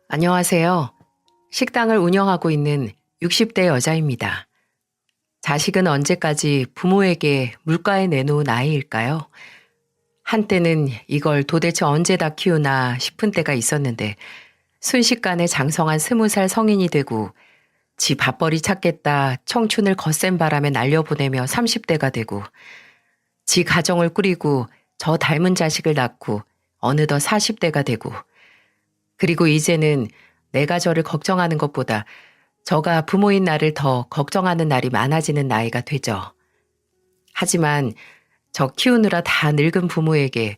안녕하세요. 식당을 운영하고 있는 60대 여자입니다. 자식은 언제까지 부모에게 물가에 내놓은 아이일까요? 한때는 이걸 도대체 언제 다 키우나 싶은 때가 있었는데 순식간에 장성한 20살 성인이 되고 지 밥벌이 찾겠다 청춘을 거센 바람에 날려보내며 30대가 되고 지 가정을 꾸리고 저 닮은 자식을 낳고 어느덧 40대가 되고 그리고 이제는 내가 저를 걱정하는 것보다 저가 부모인 나를 더 걱정하는 날이 많아지는 나이가 되죠. 하지만 저 키우느라 다 늙은 부모에게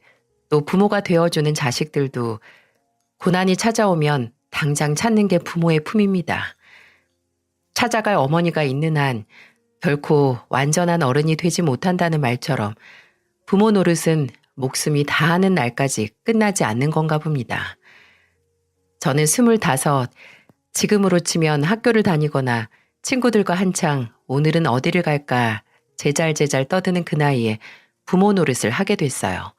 또 부모가 되어주는 자식들도 고난이 찾아오면 당장 찾는 게 부모의 품입니다. 찾아갈 어머니가 있는 한 결코 완전한 어른이 되지 못한다는 말처럼 부모 노릇은 목숨이 다하는 날까지 끝나지 않는 건가 봅니다. 저는 25, 지금으로 치면 학교를 다니거나 친구들과 한창 오늘은 어디를 갈까 제잘제잘 떠드는 그 나이에 부모 노릇을 하게 됐어요.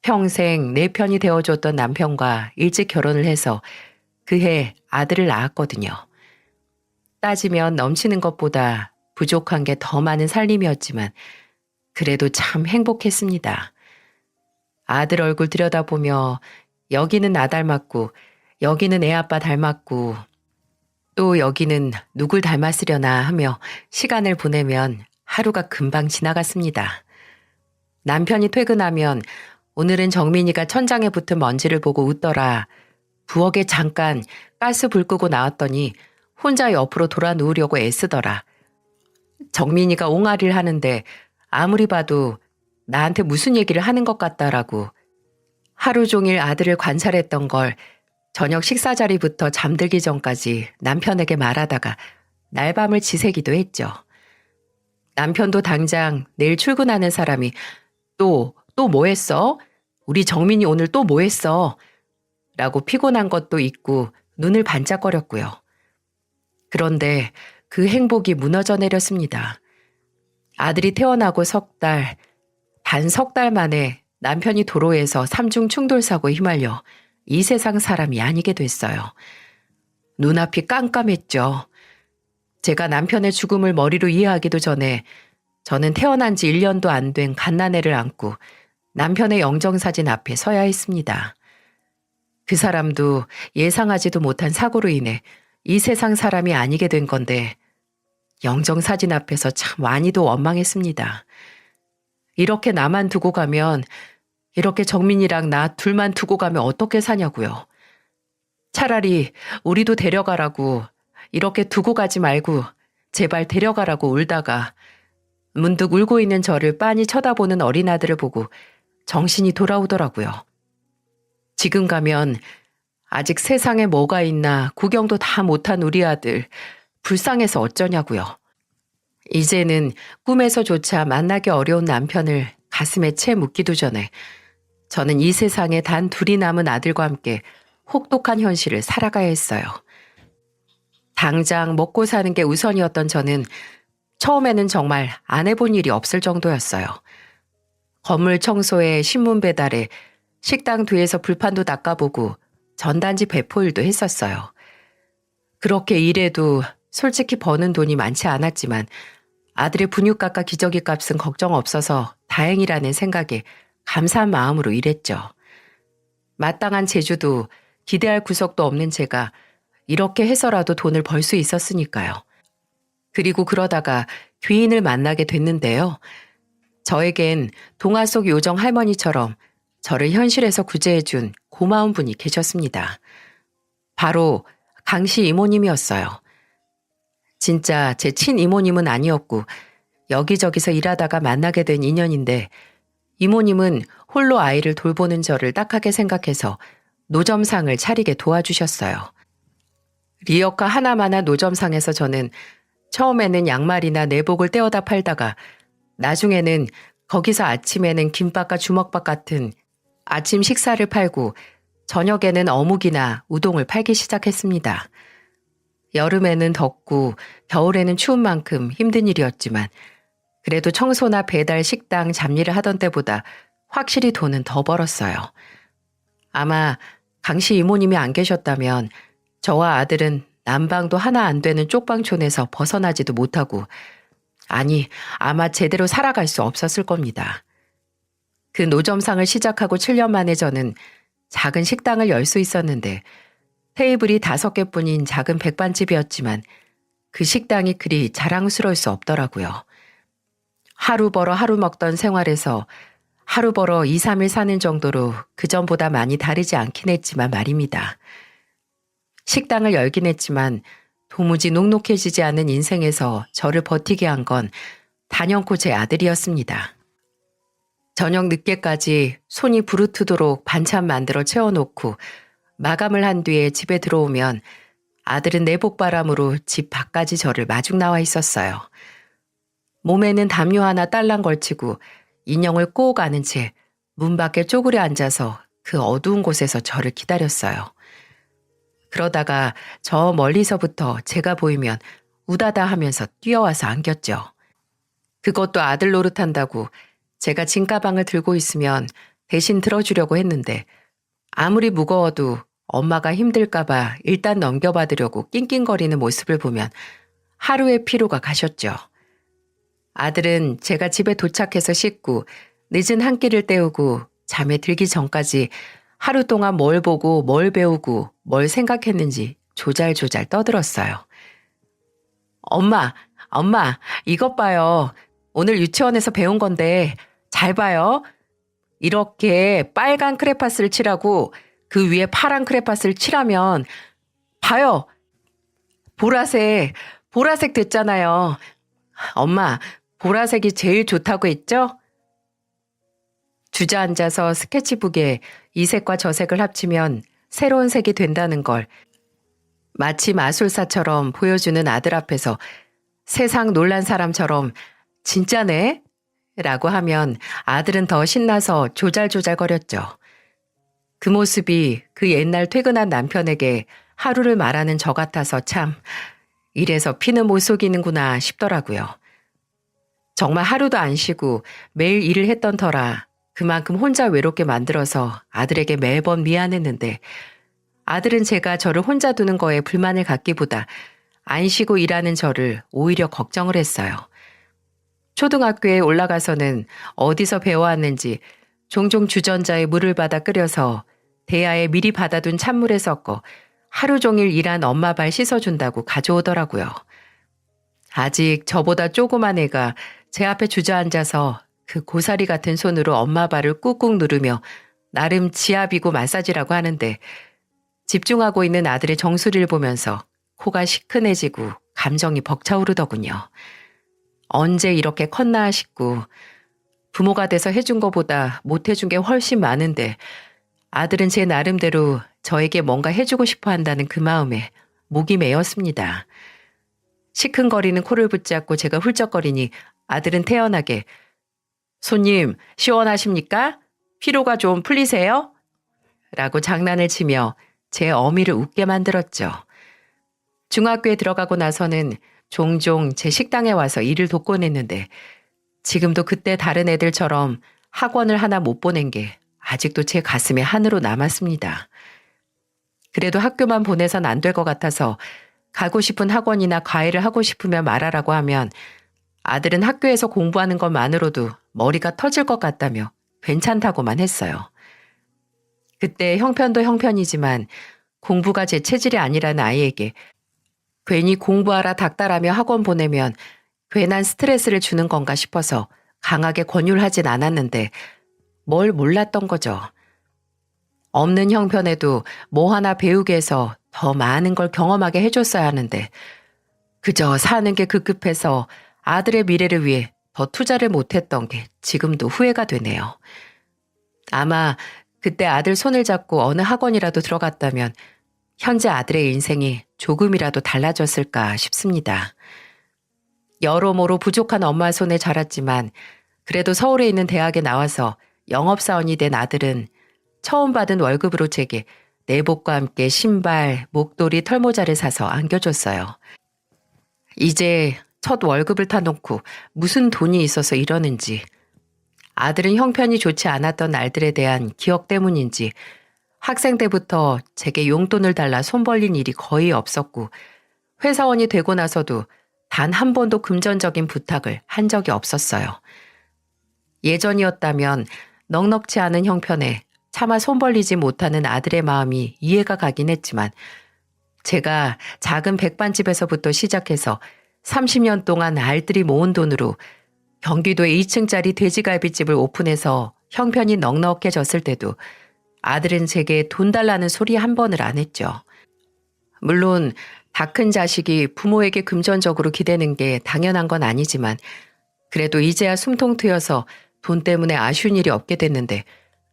평생 내 편이 되어줬던 남편과 일찍 결혼을 해서 그해 아들을 낳았거든요. 따지면 넘치는 것보다 부족한 게 더 많은 살림이었지만 그래도 참 행복했습니다. 아들 얼굴 들여다보며 여기는 나 닮았고 여기는 애 아빠 닮았고 또 여기는 누굴 닮았으려나 하며 시간을 보내면 하루가 금방 지나갔습니다. 남편이 퇴근하면 오늘은 정민이가 천장에 붙은 먼지를 보고 웃더라. 부엌에 잠깐 가스 불 끄고 나왔더니 혼자 옆으로 돌아 누우려고 애쓰더라. 정민이가 옹알이를 하는데 아무리 봐도 나한테 무슨 얘기를 하는 것 같다라고 하루 종일 아들을 관찰했던 걸 저녁 식사 자리부터 잠들기 전까지 남편에게 말하다가 날밤을 지새기도 했죠. 남편도 당장 내일 출근하는 사람이 또 뭐 했어? 우리 정민이 오늘 또 뭐 했어? 라고 피곤한 것도 있고 눈을 반짝거렸고요. 그런데 그 행복이 무너져 내렸습니다. 아들이 태어나고 단 석 달 만에 남편이 도로에서 삼중 충돌사고에 휘말려 이 세상 사람이 아니게 됐어요. 눈앞이 깜깜했죠. 제가 남편의 죽음을 머리로 이해하기도 전에 저는 태어난 지 1년도 안 된 갓난애를 안고 남편의 영정사진 앞에 서야 했습니다. 그 사람도 예상하지도 못한 사고로 인해 이 세상 사람이 아니게 된 건데 영정사진 앞에서 참 많이도 원망했습니다. 이렇게 나만 두고 가면 이렇게 정민이랑 나 둘만 두고 가면 어떻게 사냐고요. 차라리 우리도 데려가라고 이렇게 두고 가지 말고 제발 데려가라고 울다가 문득 울고 있는 저를 빤히 쳐다보는 어린 아들을 보고 정신이 돌아오더라고요. 지금 가면 아직 세상에 뭐가 있나 구경도 다 못한 우리 아들 불쌍해서 어쩌냐고요. 이제는 꿈에서조차 만나기 어려운 남편을 가슴에 채 묻기도 전에 저는 이 세상에 단 둘이 남은 아들과 함께 혹독한 현실을 살아가야 했어요. 당장 먹고 사는 게 우선이었던 저는 처음에는 정말 안 해본 일이 없을 정도였어요. 건물 청소에 신문 배달에 식당 뒤에서 불판도 닦아보고 전단지 배포 일도 했었어요. 그렇게 일해도 솔직히 버는 돈이 많지 않았지만 아들의 분유값과 기저귀 값은 걱정 없어서 다행이라는 생각에 감사한 마음으로 일했죠. 마땅한 재주도 기대할 구석도 없는 제가 이렇게 해서라도 돈을 벌 수 있었으니까요. 그리고 그러다가 귀인을 만나게 됐는데요. 저에겐 동화 속 요정 할머니처럼 저를 현실에서 구제해준 고마운 분이 계셨습니다. 바로 강씨 이모님이었어요. 진짜 제 친이모님은 아니었고 여기저기서 일하다가 만나게 된 인연인데 이모님은 홀로 아이를 돌보는 저를 딱하게 생각해서 노점상을 차리게 도와주셨어요. 리어카 하나마나 노점상에서 저는 처음에는 양말이나 내복을 떼어다 팔다가 나중에는 거기서 아침에는 김밥과 주먹밥 같은 아침 식사를 팔고 저녁에는 어묵이나 우동을 팔기 시작했습니다. 여름에는 덥고 겨울에는 추운 만큼 힘든 일이었지만 그래도 청소나 배달, 식당, 잡일을 하던 때보다 확실히 돈은 더 벌었어요. 아마 강씨 이모님이 안 계셨다면 저와 아들은 난방도 하나 안 되는 쪽방촌에서 벗어나지도 못하고, 아니, 아마 제대로 살아갈 수 없었을 겁니다. 그 노점상을 시작하고 7년 만에 저는 작은 식당을 열 수 있었는데, 테이블이 5개뿐인 작은 백반집이었지만 그 식당이 그리 자랑스러울 수 없더라고요. 하루 벌어 하루 먹던 생활에서 하루 벌어 2, 3일 사는 정도로 그전보다 많이 다르지 않긴 했지만 말입니다. 식당을 열긴 했지만 도무지 녹록해지지 않은 인생에서 저를 버티게 한 건 단연코 제 아들이었습니다. 저녁 늦게까지 손이 부르트도록 반찬 만들어 채워놓고 마감을 한 뒤에 집에 들어오면 아들은 내복바람으로 집 밖까지 저를 마중 나와 있었어요. 몸에는 담요 하나 딸랑 걸치고 인형을 꼭 안은 채 문 밖에 쪼그려 앉아서 그 어두운 곳에서 저를 기다렸어요. 그러다가 저 멀리서부터 제가 보이면 우다다 하면서 뛰어와서 안겼죠. 그것도 아들 노릇한다고 제가 짐가방을 들고 있으면 대신 들어주려고 했는데 아무리 무거워도 엄마가 힘들까봐 일단 넘겨받으려고 낑낑거리는 모습을 보면 하루의 피로가 가셨죠. 아들은 제가 집에 도착해서 씻고 늦은 한 끼를 때우고 잠에 들기 전까지 하루 동안 뭘 보고 뭘 배우고 뭘 생각했는지 조잘조잘 떠들었어요. 엄마, 이것 봐요. 오늘 유치원에서 배운 건데 잘 봐요. 이렇게 빨간 크레파스를 칠하고 그 위에 파란 크레파스를 칠하면 봐요. 보라색 됐잖아요. 엄마, 보라색이 제일 좋다고 했죠? 주저앉아서 스케치북에 이 색과 저 색을 합치면 새로운 색이 된다는 걸 마치 마술사처럼 보여주는 아들 앞에서 세상 놀란 사람처럼 진짜네? 라고 하면 아들은 더 신나서 조잘조잘거렸죠. 그 모습이 그 옛날 퇴근한 남편에게 하루를 말하는 저 같아서 참 이래서 피는 못 속이는구나 싶더라고요. 정말 하루도 안 쉬고 매일 일을 했던 터라 그만큼 혼자 외롭게 만들어서 아들에게 매번 미안했는데 아들은 제가 저를 혼자 두는 거에 불만을 갖기보다 안 쉬고 일하는 저를 오히려 걱정을 했어요. 초등학교에 올라가서는 어디서 배워왔는지 종종 주전자에 물을 받아 끓여서 대야에 미리 받아둔 찬물에 섞어 하루 종일 일한 엄마 발 씻어준다고 가져오더라고요. 아직 저보다 조그만 애가 제 앞에 주저앉아서 그 고사리 같은 손으로 엄마 발을 꾹꾹 누르며 나름 지압이고 마사지라고 하는데 집중하고 있는 아들의 정수리를 보면서 코가 시큰해지고 감정이 벅차오르더군요. 언제 이렇게 컸나 싶고 부모가 돼서 해준 것보다 못 해준 게 훨씬 많은데 아들은 제 나름대로 저에게 뭔가 해주고 싶어 한다는 그 마음에 목이 메었습니다. 시큰거리는 코를 붙잡고 제가 훌쩍거리니 아들은 태연하게 손님 시원하십니까? 피로가 좀 풀리세요? 라고 장난을 치며 제 어미를 웃게 만들었죠. 중학교에 들어가고 나서는 종종 제 식당에 와서 일을 돕곤 했는데 지금도 그때 다른 애들처럼 학원을 하나 못 보낸 게 아직도 제 가슴에 한으로 남았습니다. 그래도 학교만 보내선 안 될 것 같아서 가고 싶은 학원이나 과외를 하고 싶으면 말하라고 하면 아들은 학교에서 공부하는 것만으로도 머리가 터질 것 같다며 괜찮다고만 했어요. 그때 형편도 형편이지만 공부가 제 체질이 아니라는 아이에게 괜히 공부하라 닥달하며 학원 보내면 괜한 스트레스를 주는 건가 싶어서 강하게 권유를 하진 않았는데 뭘 몰랐던 거죠. 없는 형편에도 뭐 하나 배우게 해서 더 많은 걸 경험하게 해줬어야 하는데 그저 사는 게 급급해서 아들의 미래를 위해 더 투자를 못했던 게 지금도 후회가 되네요. 아마 그때 아들 손을 잡고 어느 학원이라도 들어갔다면 현재 아들의 인생이 조금이라도 달라졌을까 싶습니다. 여러모로 부족한 엄마 손에 자랐지만 그래도 서울에 있는 대학에 나와서 영업사원이 된 아들은 처음 받은 월급으로 제게 내복과 함께 신발, 목도리, 털모자를 사서 안겨줬어요. 이제 첫 월급을 타놓고 무슨 돈이 있어서 이러는지 아들은 형편이 좋지 않았던 날들에 대한 기억 때문인지 학생 때부터 제게 용돈을 달라 손 벌린 일이 거의 없었고 회사원이 되고 나서도 단 한 번도 금전적인 부탁을 한 적이 없었어요. 예전이었다면 넉넉지 않은 형편에 차마 손 벌리지 못하는 아들의 마음이 이해가 가긴 했지만 제가 작은 백반집에서부터 시작해서 30년 동안 알뜰히 모은 돈으로 경기도에 2층짜리 돼지갈비집을 오픈해서 형편이 넉넉해졌을 때도 아들은 제게 돈 달라는 소리 한 번을 안 했죠. 물론 다 큰 자식이 부모에게 금전적으로 기대는 게 당연한 건 아니지만 그래도 이제야 숨통 트여서 돈 때문에 아쉬운 일이 없게 됐는데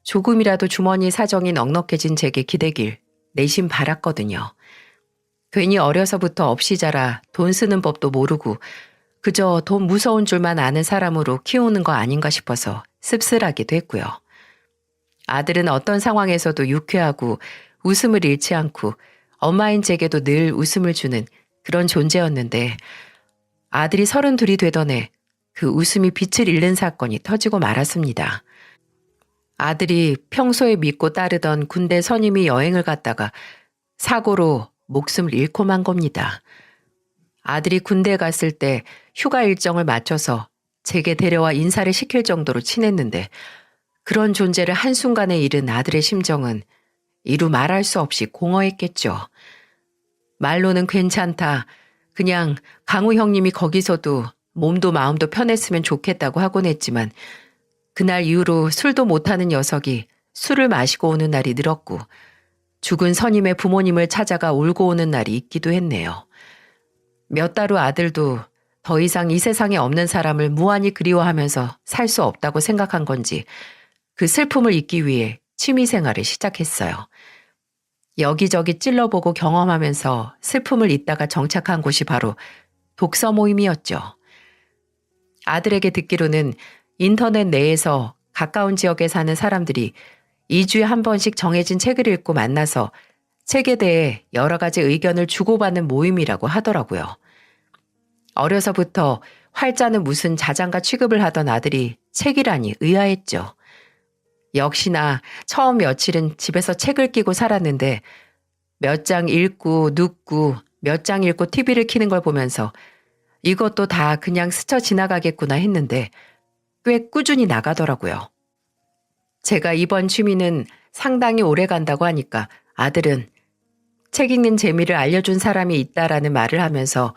조금이라도 주머니 사정이 넉넉해진 제게 기대길 내심 바랐거든요. 괜히 어려서부터 없이 자라 돈 쓰는 법도 모르고 그저 돈 무서운 줄만 아는 사람으로 키우는 거 아닌가 싶어서 씁쓸하기도 했고요. 아들은 어떤 상황에서도 유쾌하고 웃음을 잃지 않고 엄마인 제게도 늘 웃음을 주는 그런 존재였는데 아들이 32이 되던 해 그 웃음이 빛을 잃는 사건이 터지고 말았습니다. 아들이 평소에 믿고 따르던 군대 선임이 여행을 갔다가 사고로 목숨을 잃고 만 겁니다. 아들이 군대에 갔을 때 휴가 일정을 맞춰서 제게 데려와 인사를 시킬 정도로 친했는데 그런 존재를 한순간에 잃은 아들의 심정은 이루 말할 수 없이 공허했겠죠. 말로는 괜찮다. 그냥 강우 형님이 거기서도 몸도 마음도 편했으면 좋겠다고 하곤 했지만 그날 이후로 술도 못하는 녀석이 술을 마시고 오는 날이 늘었고 죽은 선임의 부모님을 찾아가 울고 오는 날이 있기도 했네요. 몇 달 후 아들도 더 이상 이 세상에 없는 사람을 무한히 그리워하면서 살 수 없다고 생각한 건지 그 슬픔을 잊기 위해 취미생활을 시작했어요. 여기저기 찔러보고 경험하면서 슬픔을 잊다가 정착한 곳이 바로 독서 모임이었죠. 아들에게 듣기로는 인터넷 내에서 가까운 지역에 사는 사람들이 2주에 한 번씩 정해진 책을 읽고 만나서 책에 대해 여러 가지 의견을 주고받는 모임이라고 하더라고요. 어려서부터 활자는 무슨 자장가 취급을 하던 아들이 책이라니 의아했죠. 역시나 처음 며칠은 집에서 책을 끼고 살았는데 몇 장 읽고 눕고 몇 장 읽고 TV를 켜는 걸 보면서 이것도 다 그냥 스쳐 지나가겠구나 했는데 꽤 꾸준히 나가더라고요. 제가 이번 취미는 상당히 오래 간다고 하니까 아들은 책 읽는 재미를 알려준 사람이 있다라는 말을 하면서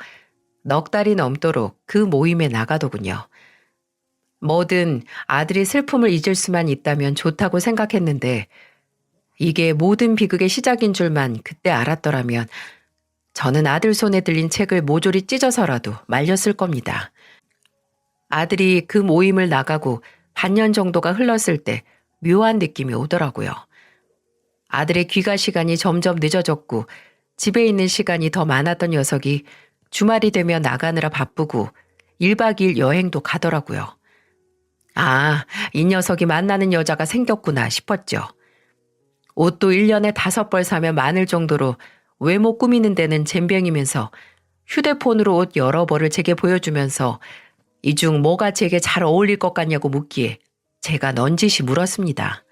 넉 달이 넘도록 그 모임에 나가더군요. 뭐든 아들이 슬픔을 잊을 수만 있다면 좋다고 생각했는데 이게 모든 비극의 시작인 줄만 그때 알았더라면 저는 아들 손에 들린 책을 모조리 찢어서라도 말렸을 겁니다. 아들이 그 모임을 나가고 반년 정도가 흘렀을 때 묘한 느낌이 오더라고요. 아들의 귀가 시간이 점점 늦어졌고 집에 있는 시간이 더 많았던 녀석이 주말이 되면 나가느라 바쁘고 1박 2일 여행도 가더라고요. 아, 이 녀석이 만나는 여자가 생겼구나 싶었죠. 옷도 1년에 5벌 사면 많을 정도로 외모 꾸미는 데는 젬병이면서 휴대폰으로 옷 여러 벌을 제게 보여주면서 이 중 뭐가 제게 잘 어울릴 것 같냐고 묻기에 제가 넌지시 물었습니다.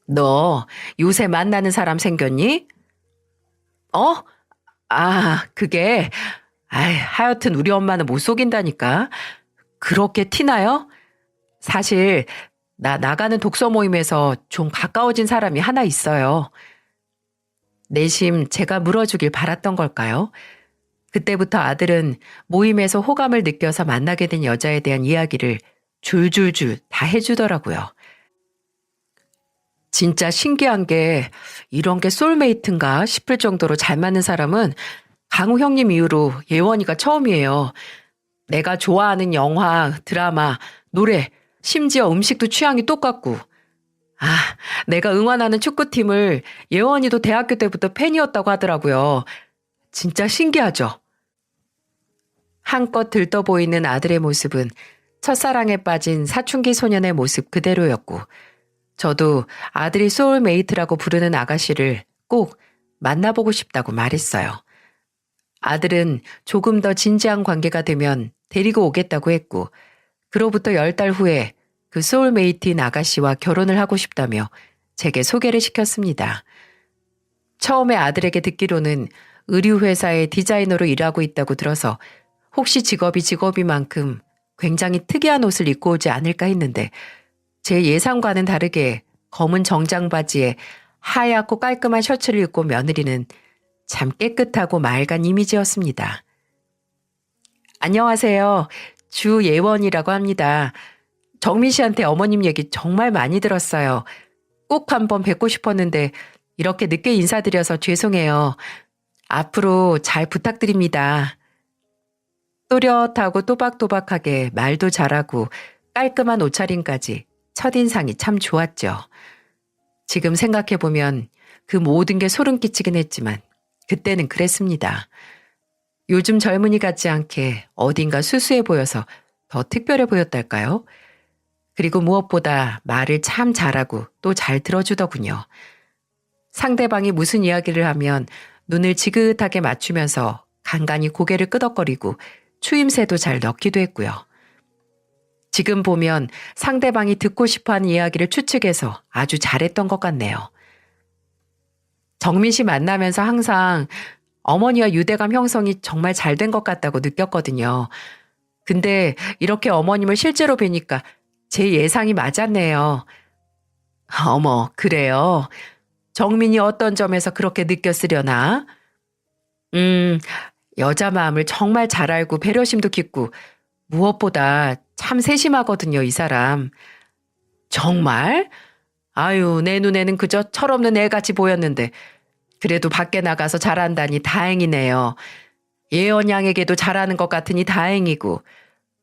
너 요새 만나는 사람 생겼니? 어? 그게 하여튼 우리 엄마는 못 속인다니까. 그렇게 티나요? 사실 나 나가는 독서 모임에서 좀 가까워진 사람이 하나 있어요. 내심 제가 물어주길 바랐던 걸까요? 그때부터 아들은 모임에서 호감을 느껴서 만나게 된 여자에 대한 이야기를 줄줄줄 다 해주더라고요. 진짜 신기한 게 이런 게 소울메이트인가 싶을 정도로 잘 맞는 사람은 강우 형님 이후로 예원이가 처음이에요. 내가 좋아하는 영화, 드라마, 노래, 심지어 음식도 취향이 똑같고 내가 응원하는 축구팀을 예원이도 대학교 때부터 팬이었다고 하더라고요. 진짜 신기하죠? 한껏 들떠 보이는 아들의 모습은 첫사랑에 빠진 사춘기 소년의 모습 그대로였고 저도 아들이 소울메이트라고 부르는 아가씨를 꼭 만나보고 싶다고 말했어요. 아들은 조금 더 진지한 관계가 되면 데리고 오겠다고 했고 그로부터 10달 후에 그 소울메이트인 아가씨와 결혼을 하고 싶다며 제게 소개를 시켰습니다. 처음에 아들에게 듣기로는 의류회사의 디자이너로 일하고 있다고 들어서 혹시 직업이 직업이만큼 굉장히 특이한 옷을 입고 오지 않을까 했는데 제 예상과는 다르게 검은 정장 바지에 하얗고 깔끔한 셔츠를 입고 며느리는 참 깨끗하고 맑은 이미지였습니다. 안녕하세요. 주예원이라고 합니다. 정민 씨한테 어머님 얘기 정말 많이 들었어요. 꼭 한번 뵙고 싶었는데 이렇게 늦게 인사드려서 죄송해요. 앞으로 잘 부탁드립니다. 또렷하고 또박또박하게 말도 잘하고 깔끔한 옷차림까지 첫인상이 참 좋았죠. 지금 생각해보면 그 모든 게 소름 끼치긴 했지만 그때는 그랬습니다. 요즘 젊은이 같지 않게 어딘가 수수해 보여서 더 특별해 보였달까요? 그리고 무엇보다 말을 참 잘하고 또 잘 들어주더군요. 상대방이 무슨 이야기를 하면 눈을 지긋하게 맞추면서 간간히 고개를 끄덕거리고 추임새도 잘 넣기도 했고요. 지금 보면 상대방이 듣고 싶어하는 이야기를 추측해서 아주 잘했던 것 같네요. 정민 씨 만나면서 항상 어머니와 유대감 형성이 정말 잘 된 것 같다고 느꼈거든요. 근데 이렇게 어머님을 실제로 뵈니까 제 예상이 맞았네요. 어머, 그래요? 정민이 어떤 점에서 그렇게 느꼈으려나? 여자 마음을 정말 잘 알고 배려심도 깊고 무엇보다 참 세심하거든요, 이 사람. 정말? 아유, 내 눈에는 그저 철없는 애같이 보였는데 그래도 밖에 나가서 잘한다니 다행이네요. 예원 양에게도 잘하는 것 같으니 다행이고.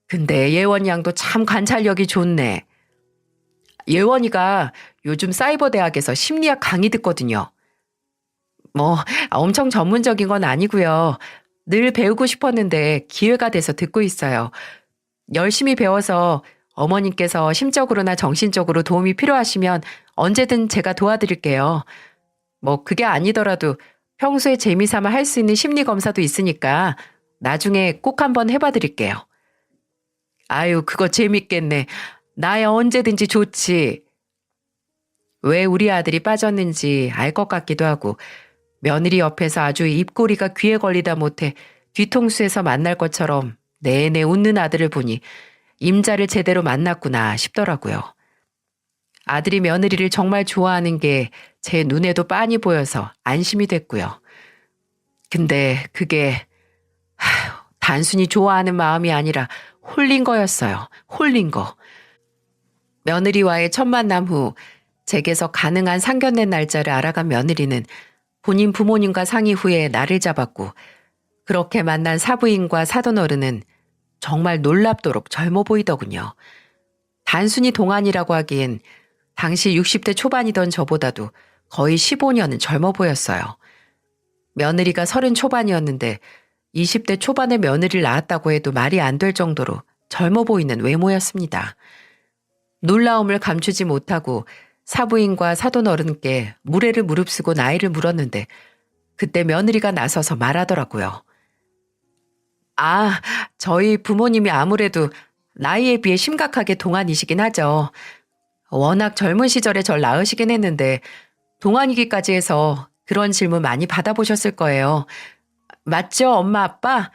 근데 예원 양도 참 관찰력이 좋네. 예원이가 요즘 사이버 대학에서 심리학 강의 듣거든요. 뭐 엄청 전문적인 건 아니고요. 늘 배우고 싶었는데 기회가 돼서 듣고 있어요. 열심히 배워서 어머님께서 심적으로나 정신적으로 도움이 필요하시면 언제든 제가 도와드릴게요. 뭐 그게 아니더라도 평소에 재미삼아 할 수 있는 심리 검사도 있으니까 나중에 꼭 한번 해봐 드릴게요. 아유, 그거 재밌겠네. 나야 언제든지 좋지. 왜 우리 아들이 빠졌는지 알 것 같기도 하고 며느리 옆에서 아주 입꼬리가 귀에 걸리다 못해 뒤통수에서 만날 것처럼 내내 웃는 아들을 보니 임자를 제대로 만났구나 싶더라고요. 아들이 며느리를 정말 좋아하는 게 제 눈에도 빤히 보여서 안심이 됐고요. 근데 그게 단순히 좋아하는 마음이 아니라 홀린 거였어요. 홀린 거. 며느리와의 첫 만남 후 제게서 가능한 상견례 날짜를 알아간 며느리는 본인 부모님과 상의 후에 날을 잡았고 그렇게 만난 사부인과 사돈어른은 정말 놀랍도록 젊어 보이더군요. 단순히 동안이라고 하기엔 당시 60대 초반이던 저보다도 거의 15년은 젊어 보였어요. 며느리가 30 초반이었는데 20대 초반의 며느리를 낳았다고 해도 말이 안 될 정도로 젊어 보이는 외모였습니다. 놀라움을 감추지 못하고 사부인과 사돈어른께 무례를 무릅쓰고 나이를 물었는데 그때 며느리가 나서서 말하더라고요. 아, 저희 부모님이 아무래도 나이에 비해 심각하게 동안이시긴 하죠. 워낙 젊은 시절에 절 낳으시긴 했는데 동안이기까지 해서 그런 질문 많이 받아보셨을 거예요. 맞죠, 엄마, 아빠?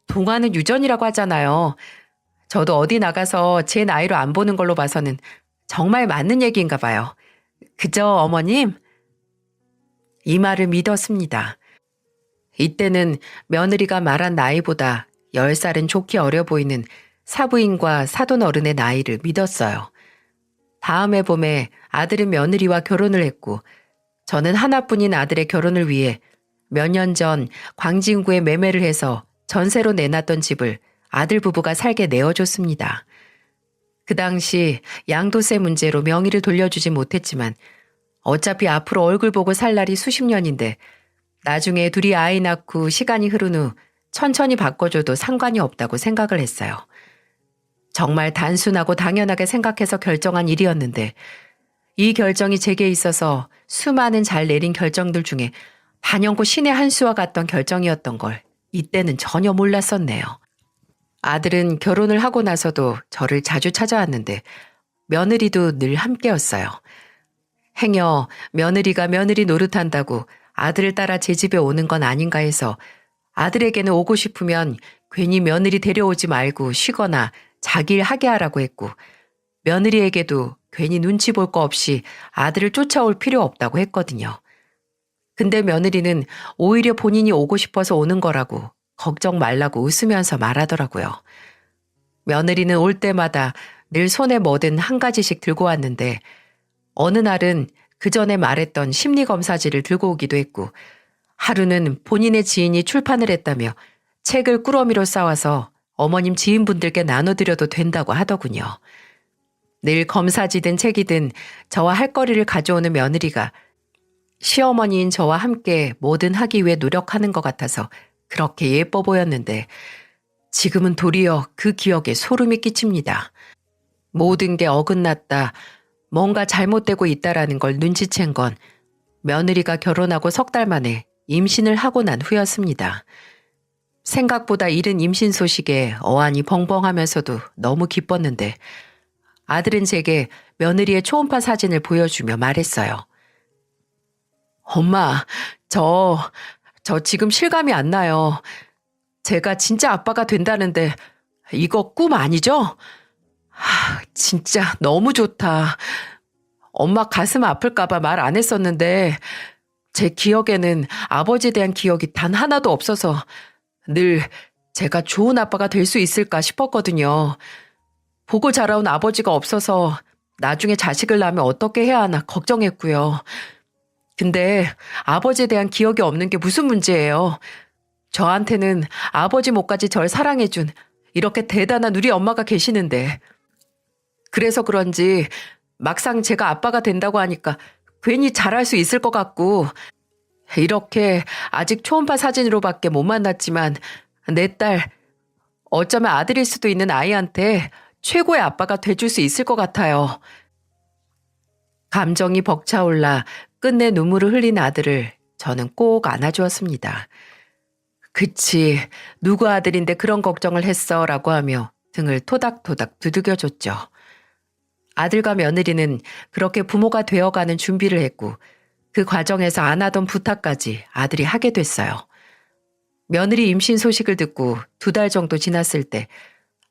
동안은 유전이라고 하잖아요. 저도 어디 나가서 제 나이로 안 보는 걸로 봐서는 정말 맞는 얘기인가 봐요. 그죠, 어머님? 이 말을 믿었습니다. 이때는 며느리가 말한 나이보다 10살은 좋게 어려 보이는 사부인과 사돈어른의 나이를 믿었어요. 다음 해 봄에 아들은 며느리와 결혼을 했고 저는 하나뿐인 아들의 결혼을 위해 몇 년 전 광진구에 매매를 해서 전세로 내놨던 집을 아들 부부가 살게 내어줬습니다. 그 당시 양도세 문제로 명의를 돌려주지 못했지만 어차피 앞으로 얼굴 보고 살 날이 수십 년인데 나중에 둘이 아이 낳고 시간이 흐른 후 천천히 바꿔줘도 상관이 없다고 생각을 했어요. 정말 단순하고 당연하게 생각해서 결정한 일이었는데 이 결정이 제게 있어서 수많은 잘 내린 결정들 중에 단연코 신의 한 수와 같던 결정이었던 걸 이때는 전혀 몰랐었네요. 아들은 결혼을 하고 나서도 저를 자주 찾아왔는데 며느리도 늘 함께였어요. 행여 며느리가 며느리 노릇한다고 아들을 따라 제 집에 오는 건 아닌가 해서 아들에게는 오고 싶으면 괜히 며느리 데려오지 말고 쉬거나 자기 일 하게 하라고 했고, 며느리에게도 괜히 눈치 볼 거 없이 아들을 쫓아올 필요 없다고 했거든요. 근데 며느리는 오히려 본인이 오고 싶어서 오는 거라고 걱정 말라고 웃으면서 말하더라고요. 며느리는 올 때마다 늘 손에 뭐든 한 가지씩 들고 왔는데, 어느 날은 그 전에 말했던 심리검사지를 들고 오기도 했고, 하루는 본인의 지인이 출판을 했다며 책을 꾸러미로 싸와서 어머님 지인분들께 나눠드려도 된다고 하더군요. 늘 검사지든 책이든 저와 할 거리를 가져오는 며느리가 시어머니인 저와 함께 뭐든 하기 위해 노력하는 것 같아서 그렇게 예뻐 보였는데, 지금은 도리어 그 기억에 소름이 끼칩니다. 모든 게 어긋났다, 뭔가 잘못되고 있다라는 걸 눈치챈 건 며느리가 결혼하고 석 달 만에 임신을 하고 난 후였습니다. 생각보다 이른 임신 소식에 어안이 벙벙하면서도 너무 기뻤는데, 아들은 제게 며느리의 초음파 사진을 보여주며 말했어요. 엄마, 저 지금 실감이 안 나요. 제가 진짜 아빠가 된다는데 이거 꿈 아니죠? 진짜 너무 좋다. 엄마 가슴 아플까봐 말 안 했었는데 제 기억에는 아버지에 대한 기억이 단 하나도 없어서 늘 제가 좋은 아빠가 될 수 있을까 싶었거든요. 보고 자라온 아버지가 없어서 나중에 자식을 낳으면 어떻게 해야 하나 걱정했고요. 근데 아버지에 대한 기억이 없는 게 무슨 문제예요. 저한테는 아버지 몫까지 절 사랑해준 이렇게 대단한 우리 엄마가 계시는데, 그래서 그런지 막상 제가 아빠가 된다고 하니까 괜히 잘할 수 있을 것 같고, 이렇게 아직 초음파 사진으로밖에 못 만났지만 내 딸, 어쩌면 아들일 수도 있는 아이한테 최고의 아빠가 돼줄 수 있을 것 같아요. 감정이 벅차올라 끝내 눈물을 흘린 아들을 저는 꼭 안아주었습니다. 그치, 누구 아들인데 그런 걱정을 했어 라고 하며 등을 토닥토닥 두들겨줬죠. 아들과 며느리는 그렇게 부모가 되어가는 준비를 했고, 그 과정에서 안 하던 부탁까지 아들이 하게 됐어요. 며느리 임신 소식을 듣고 2달 정도 지났을 때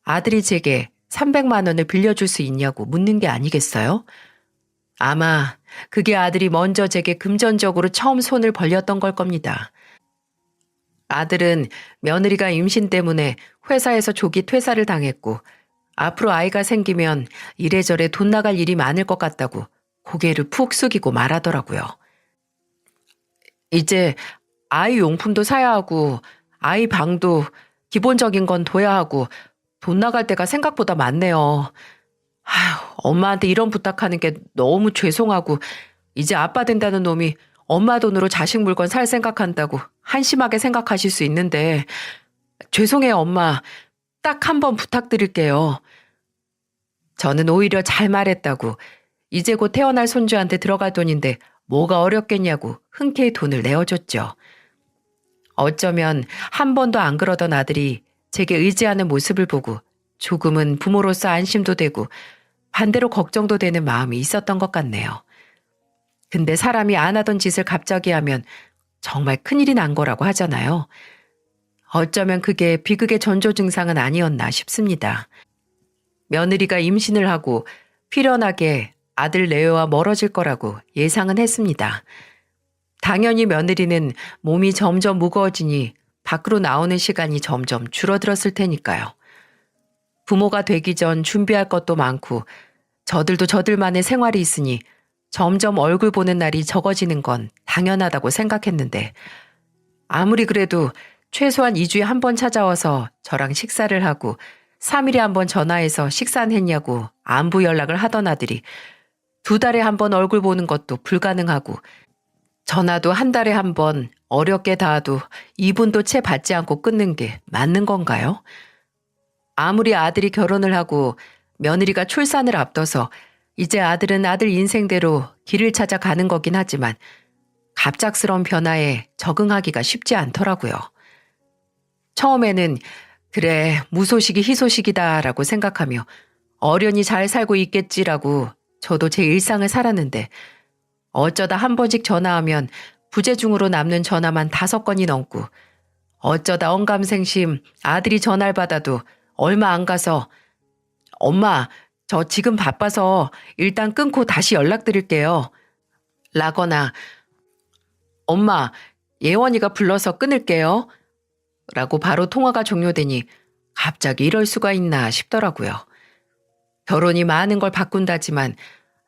아들이 제게 300만 원을 빌려줄 수 있냐고 묻는 게 아니겠어요? 아마 그게 아들이 먼저 제게 금전적으로 처음 손을 벌렸던 걸 겁니다. 아들은 며느리가 임신 때문에 회사에서 조기 퇴사를 당했고, 앞으로 아이가 생기면 이래저래 돈 나갈 일이 많을 것 같다고 고개를 푹 숙이고 말하더라고요. 이제 아이 용품도 사야 하고 아이 방도 기본적인 건 둬야 하고 돈 나갈 때가 생각보다 많네요. 엄마한테 이런 부탁하는 게 너무 죄송하고, 이제 아빠 된다는 놈이 엄마 돈으로 자식 물건 살 생각한다고 한심하게 생각하실 수 있는데, 죄송해요 엄마. 딱 한 번 부탁드릴게요. 저는 오히려 잘 말했다고, 이제 곧 태어날 손주한테 들어갈 돈인데 뭐가 어렵겠냐고 흔쾌히 돈을 내어줬죠. 어쩌면 한 번도 안 그러던 아들이 제게 의지하는 모습을 보고 조금은 부모로서 안심도 되고 반대로 걱정도 되는 마음이 있었던 것 같네요. 근데 사람이 안 하던 짓을 갑자기 하면 정말 큰일이 난 거라고 하잖아요. 어쩌면 그게 비극의 전조 증상은 아니었나 싶습니다. 며느리가 임신을 하고 필연하게 아들 내외와 멀어질 거라고 예상은 했습니다. 당연히 며느리는 몸이 점점 무거워지니 밖으로 나오는 시간이 점점 줄어들었을 테니까요. 부모가 되기 전 준비할 것도 많고 저들도 저들만의 생활이 있으니 점점 얼굴 보는 날이 적어지는 건 당연하다고 생각했는데, 아무리 그래도 최소한 2주에 한 번 찾아와서 저랑 식사를 하고 3일에 한 번 전화해서 식사는 했냐고 안부 연락을 하던 아들이 2달에 한 번 얼굴 보는 것도 불가능하고, 전화도 한 달에 한 번 어렵게 닿아도 2분도 채 받지 않고 끊는 게 맞는 건가요? 아무리 아들이 결혼을 하고 며느리가 출산을 앞둬서 이제 아들은 아들 인생대로 길을 찾아가는 거긴 하지만 갑작스러운 변화에 적응하기가 쉽지 않더라고요. 처음에는 그래, 무소식이 희소식이다라고 생각하며 어련히 잘 살고 있겠지라고 저도 제 일상을 살았는데, 어쩌다 한 번씩 전화하면 부재중으로 남는 전화만 5건이 넘고 어쩌다 언감생심 아들이 전화를 받아도 얼마 안 가서 엄마, 저 지금 바빠서 일단 끊고 다시 연락드릴게요. 라거나 엄마, 예원이가 불러서 끊을게요. 라고 바로 통화가 종료되니 갑자기 이럴 수가 있나 싶더라고요. 결혼이 많은 걸 바꾼다지만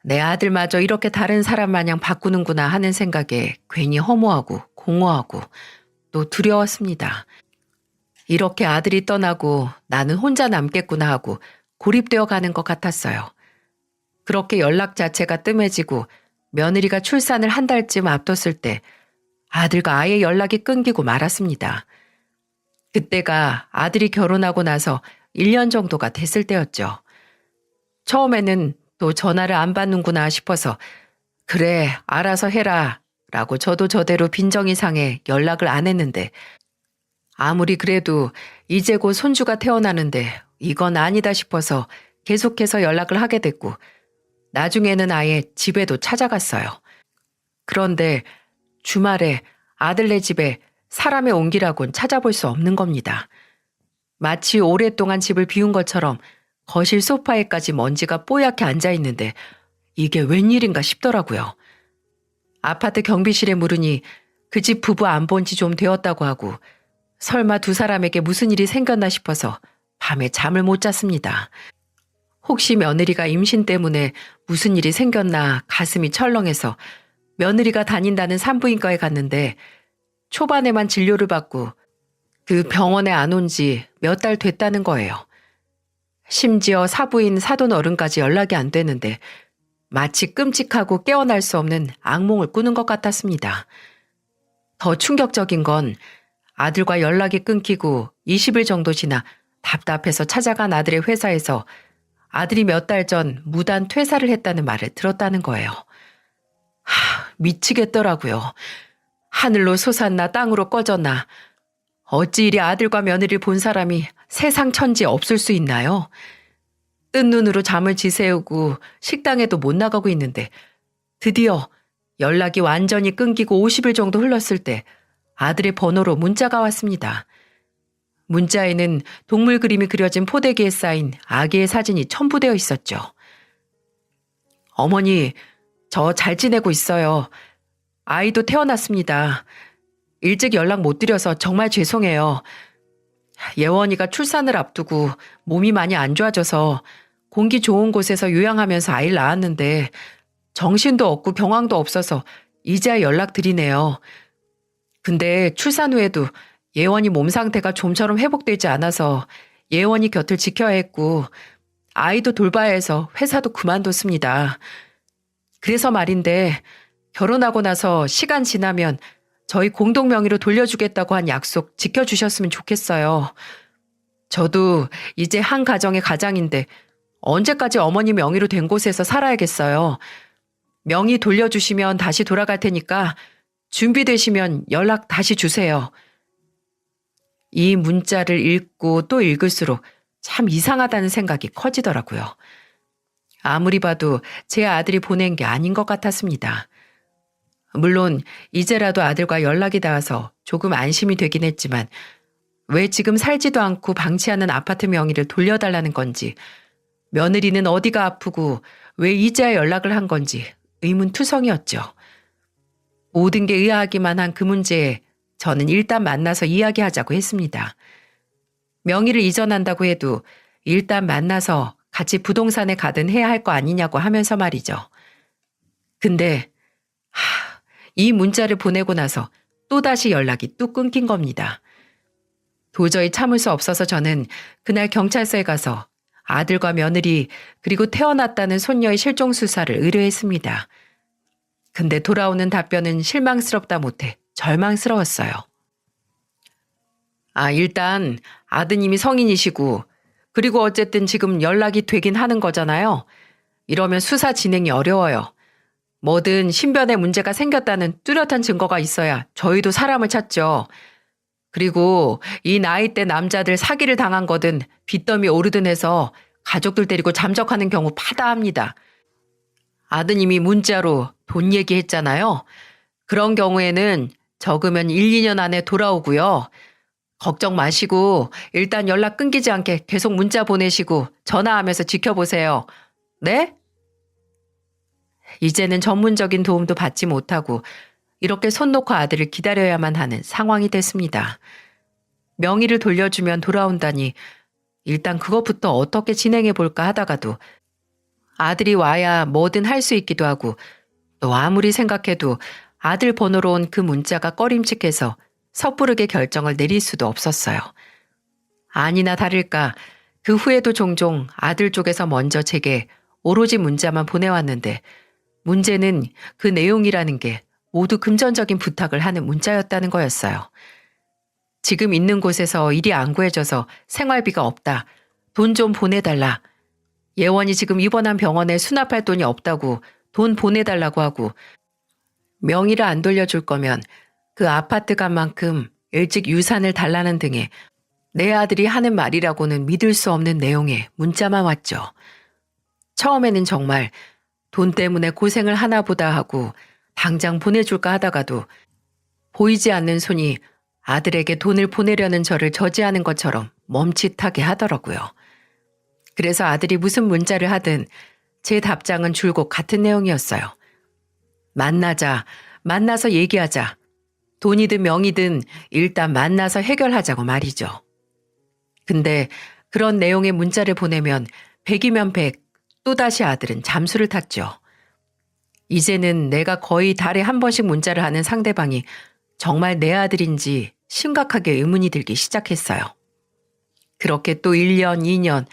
내 아들마저 이렇게 다른 사람 마냥 바꾸는구나 하는 생각에 괜히 허무하고 공허하고 또 두려웠습니다. 이렇게 아들이 떠나고 나는 혼자 남겠구나 하고 고립되어 가는 것 같았어요. 그렇게 연락 자체가 뜸해지고 며느리가 출산을 한 달쯤 앞뒀을 때 아들과 아예 연락이 끊기고 말았습니다. 그때가 아들이 결혼하고 나서 1년 정도가 됐을 때였죠. 처음에는 또 전화를 안 받는구나 싶어서 그래, 알아서 해라 라고 저도 저대로 빈정이 상해 연락을 안 했는데 아무리 그래도 이제 곧 손주가 태어나는데 이건 아니다 싶어서 계속해서 연락을 하게 됐고 나중에는 아예 집에도 찾아갔어요. 그런데 주말에 아들네 집에 사람의 온기라곤 찾아볼 수 없는 겁니다. 마치 오랫동안 집을 비운 것처럼 거실 소파에까지 먼지가 뽀얗게 앉아있는데 이게 웬일인가 싶더라고요. 아파트 경비실에 물으니 그 집 부부 안 본 지 좀 되었다고 하고 설마 두 사람에게 무슨 일이 생겼나 싶어서 밤에 잠을 못 잤습니다. 혹시 며느리가 임신 때문에 무슨 일이 생겼나 가슴이 철렁해서 며느리가 다닌다는 산부인과에 갔는데 초반에만 진료를 받고 그 병원에 안 온 지 몇 달 됐다는 거예요. 심지어 사부인 사돈 어른까지 연락이 안 되는데 마치 끔찍하고 깨어날 수 없는 악몽을 꾸는 것 같았습니다. 더 충격적인 건 아들과 연락이 끊기고 20일 정도 지나 답답해서 찾아간 아들의 회사에서 아들이 몇 달 전 무단 퇴사를 했다는 말을 들었다는 거예요. 미치겠더라고요. 하늘로 솟았나 땅으로 꺼졌나. 어찌 이리 아들과 며느리를 본 사람이 세상 천지에 없을 수 있나요? 뜬 눈으로 잠을 지새우고 식당에도 못 나가고 있는데 드디어 연락이 완전히 끊기고 50일 정도 흘렀을 때 아들의 번호로 문자가 왔습니다. 문자에는 동물 그림이 그려진 포대기에 쌓인 아기의 사진이 첨부되어 있었죠. 어머니, 저 잘 지내고 있어요. 아이도 태어났습니다. 일찍 연락 못 드려서 정말 죄송해요. 예원이가 출산을 앞두고 몸이 많이 안 좋아져서 공기 좋은 곳에서 요양하면서 아이를 낳았는데 정신도 없고 경황도 없어서 이제야 연락드리네요. 근데 출산 후에도 예원이 몸 상태가 좀처럼 회복되지 않아서 예원이 곁을 지켜야 했고 아이도 돌봐야 해서 회사도 그만뒀습니다. 그래서 말인데 결혼하고 나서 시간 지나면 저희 공동 명의로 돌려주겠다고 한 약속 지켜주셨으면 좋겠어요. 저도 이제 한 가정의 가장인데 언제까지 어머니 명의로 된 곳에서 살아야겠어요. 명의 돌려주시면 다시 돌아갈 테니까 준비되시면 연락 다시 주세요. 이 문자를 읽고 또 읽을수록 참 이상하다는 생각이 커지더라고요. 아무리 봐도 제 아들이 보낸 게 아닌 것 같았습니다. 물론 이제라도 아들과 연락이 닿아서 조금 안심이 되긴 했지만 왜 지금 살지도 않고 방치하는 아파트 명의를 돌려달라는 건지 며느리는 어디가 아프고 왜 이제야 연락을 한 건지 의문투성이었죠. 모든 게 의아하기만 한 그 문제에 저는 일단 만나서 이야기하자고 했습니다. 명의를 이전한다고 해도 일단 만나서 같이 부동산에 가든 해야 할 거 아니냐고 하면서 말이죠. 근데 이 문자를 보내고 나서 또다시 연락이 뚝 끊긴 겁니다. 도저히 참을 수 없어서 저는 그날 경찰서에 가서 아들과 며느리 그리고 태어났다는 손녀의 실종 수사를 의뢰했습니다. 근데 돌아오는 답변은 실망스럽다 못해 절망스러웠어요. 일단 아드님이 성인이시고 그리고 어쨌든 지금 연락이 되긴 하는 거잖아요. 이러면 수사 진행이 어려워요. 뭐든 신변에 문제가 생겼다는 뚜렷한 증거가 있어야 저희도 사람을 찾죠. 그리고 이 나이대 남자들 사기를 당한 거든 빚더미 오르든 해서 가족들 데리고 잠적하는 경우 파다합니다. 아드님이 문자로 돈 얘기했잖아요. 그런 경우에는 적으면 1, 2년 안에 돌아오고요. 걱정 마시고 일단 연락 끊기지 않게 계속 문자 보내시고 전화하면서 지켜보세요. 네? 이제는 전문적인 도움도 받지 못하고 이렇게 손 놓고 아들을 기다려야만 하는 상황이 됐습니다. 명의를 돌려주면 돌아온다니 일단 그것부터 어떻게 진행해 볼까 하다가도 아들이 와야 뭐든 할 수 있기도 하고 또 아무리 생각해도 아들 번호로 온 그 문자가 꺼림칙해서 섣부르게 결정을 내릴 수도 없었어요. 아니나 다를까 그 후에도 종종 아들 쪽에서 먼저 제게 오로지 문자만 보내왔는데 문제는 그 내용이라는 게 모두 금전적인 부탁을 하는 문자였다는 거였어요. 지금 있는 곳에서 일이 안 구해져서 생활비가 없다. 돈 좀 보내달라. 예원이 지금 입원한 병원에 수납할 돈이 없다고 돈 보내달라고 하고 명의를 안 돌려줄 거면 그 아파트 값만큼 일찍 유산을 달라는 등의 내 아들이 하는 말이라고는 믿을 수 없는 내용의 문자만 왔죠. 처음에는 정말 돈 때문에 고생을 하나 보다 하고 당장 보내줄까 하다가도 보이지 않는 손이 아들에게 돈을 보내려는 저를 저지하는 것처럼 멈칫하게 하더라고요. 그래서 아들이 무슨 문자를 하든 제 답장은 줄곧 같은 내용이었어요. 만나자, 만나서 얘기하자. 돈이든 명의든 일단 만나서 해결하자고 말이죠. 근데 그런 내용의 문자를 보내면 100이면 100, 또다시 아들은 잠수를 탔죠. 이제는 내가 거의 달에 한 번씩 문자를 하는 상대방이 정말 내 아들인지 심각하게 의문이 들기 시작했어요. 그렇게 또 1년, 2년,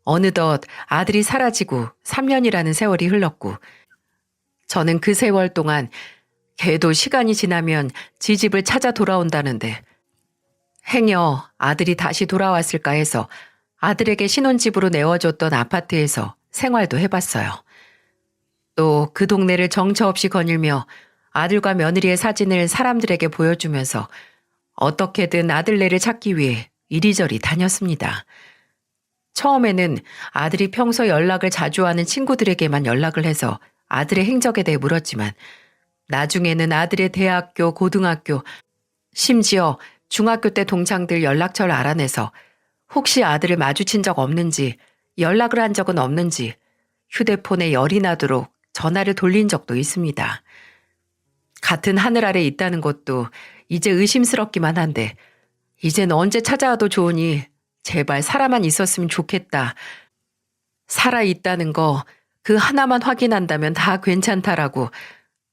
어느덧 아들이 사라지고 3년이라는 세월이 흘렀고 저는 그 세월 동안 걔도 시간이 지나면 지 집을 찾아 돌아온다는데 행여 아들이 다시 돌아왔을까 해서 아들에게 신혼집으로 내어줬던 아파트에서 생활도 해봤어요. 또 그 동네를 정처 없이 거닐며 아들과 며느리의 사진을 사람들에게 보여주면서 어떻게든 아들네를 찾기 위해 이리저리 다녔습니다. 처음에는 아들이 평소 연락을 자주 하는 친구들에게만 연락을 해서 아들의 행적에 대해 물었지만 나중에는 아들의 대학교, 고등학교, 심지어 중학교 때 동창들 연락처를 알아내서 혹시 아들을 마주친 적 없는지 연락을 한 적은 없는지 휴대폰에 열이 나도록 전화를 돌린 적도 있습니다. 같은 하늘 아래 있다는 것도 이제 의심스럽기만 한데 이젠 언제 찾아와도 좋으니 제발 살아만 있었으면 좋겠다. 살아있다는 거 그 하나만 확인한다면 다 괜찮다라고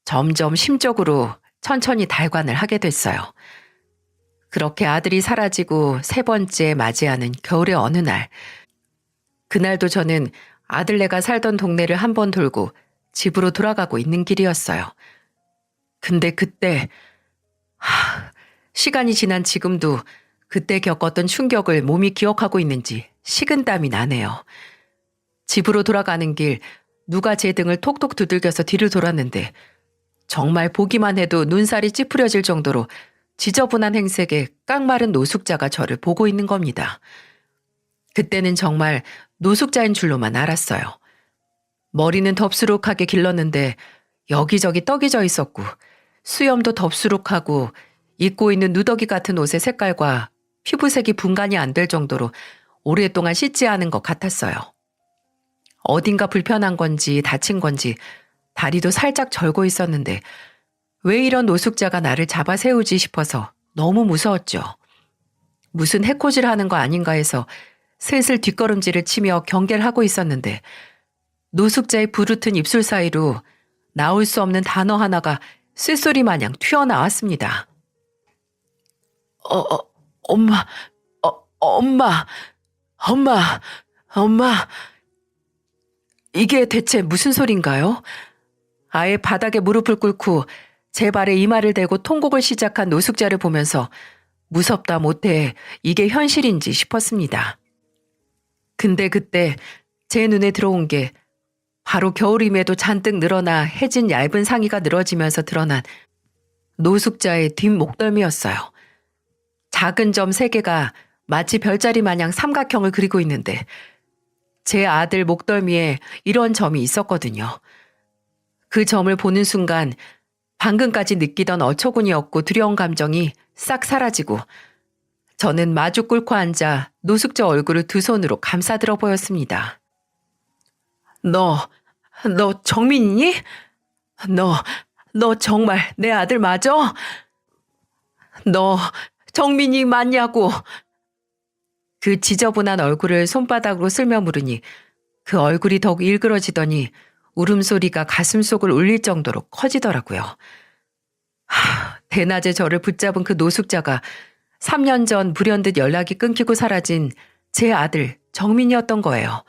점점 심적으로 천천히 달관을 하게 됐어요. 그렇게 아들이 사라지고 3번째 맞이하는 겨울의 어느 날. 그날도 저는 아들네가 살던 동네를 한번 돌고 집으로 돌아가고 있는 길이었어요. 근데 그때 시간이 지난 지금도 그때 겪었던 충격을 몸이 기억하고 있는지 식은땀이 나네요. 집으로 돌아가는 길 누가 제 등을 톡톡 두들겨서 뒤를 돌았는데 정말 보기만 해도 눈살이 찌푸려질 정도로 지저분한 행색의 깡마른 노숙자가 저를 보고 있는 겁니다. 그때는 정말 노숙자인 줄로만 알았어요. 머리는 덥수룩하게 길렀는데 여기저기 떡이 져 있었고 수염도 덥수룩하고 입고 있는 누더기 같은 옷의 색깔과 피부색이 분간이 안 될 정도로 오랫동안 씻지 않은 것 같았어요. 어딘가 불편한 건지 다친 건지 다리도 살짝 절고 있었는데 왜 이런 노숙자가 나를 잡아 세우지 싶어서 너무 무서웠죠. 무슨 해코지를 하는 거 아닌가 해서 슬슬 뒷걸음질을 치며 경계를 하고 있었는데 노숙자의 부르튼 입술 사이로 나올 수 없는 단어 하나가 쇳소리 마냥 튀어나왔습니다. 엄마, 엄마, 엄마, 엄마. 이게 대체 무슨 소린가요? 아예 바닥에 무릎을 꿇고 제 발에 이마를 대고 통곡을 시작한 노숙자를 보면서 무섭다 못해 이게 현실인지 싶었습니다. 근데 그때 제 눈에 들어온 게 바로 겨울임에도 잔뜩 늘어나 해진 얇은 상의가 늘어지면서 드러난 노숙자의 뒷목덜미였어요. 작은 점 3개가 마치 별자리 마냥 삼각형을 그리고 있는데 제 아들 목덜미에 이런 점이 있었거든요. 그 점을 보는 순간 방금까지 느끼던 어처구니없고 두려운 감정이 싹 사라지고 저는 마주 꿇고 앉아 노숙자 얼굴을 두 손으로 감싸들어 보였습니다. 너 정민이니? 너 정말 내 아들 맞아? 너 정민이 맞냐고? 그 지저분한 얼굴을 손바닥으로 쓸며 물으니 그 얼굴이 더욱 일그러지더니 울음소리가 가슴속을 울릴 정도로 커지더라고요. 대낮에 저를 붙잡은 그 노숙자가 3년 전 불현듯 연락이 끊기고 사라진 제 아들 정민이었던 거예요.